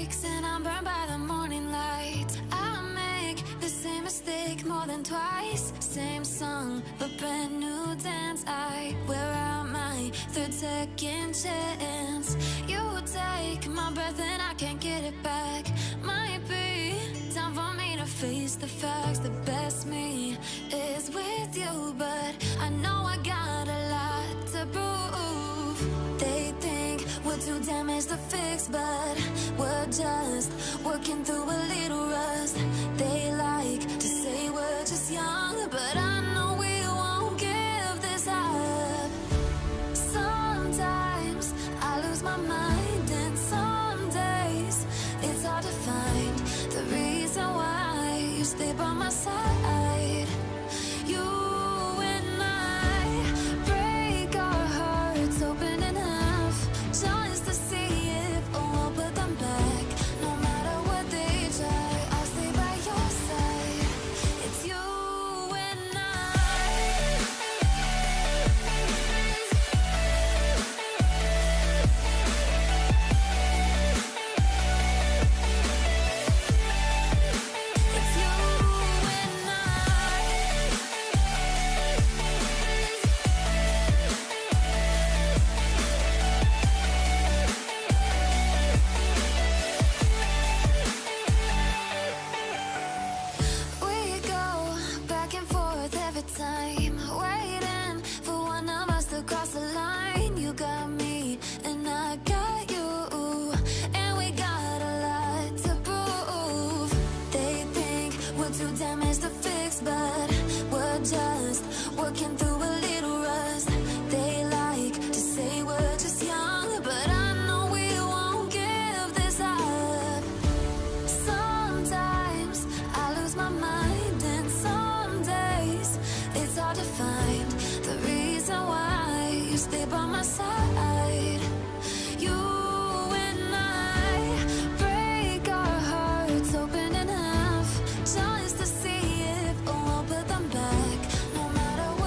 breaks and I'm burned by the morning light. I make the same mistake more than twice. Same song, but brand new dance. I wear out my third second chance. You take my breath and I can't get it back. Might be time for me to face the facts. The best me is with you, but I know I got a lot to prove. They think we're too damaged to fix, but we're just working through a little rust. They like to say we're just young, but I know we won't give this up. Sometimes I lose my mind, and some days it's hard to find the reason why you stay by my side. You and I break our hearts open in half, just to see if we'll put them back. No matter what they try, I'll stay by your side. It's you and I. It's you and I. We go back and forth every time, waiting for one of us to cross the line. You got me and I got you, and we got a lot to prove. They think we're too damaged to fix, but we're just working through a little rust. They like to say we're just young, but I know we won't give this up. Sometimes I lose my mind,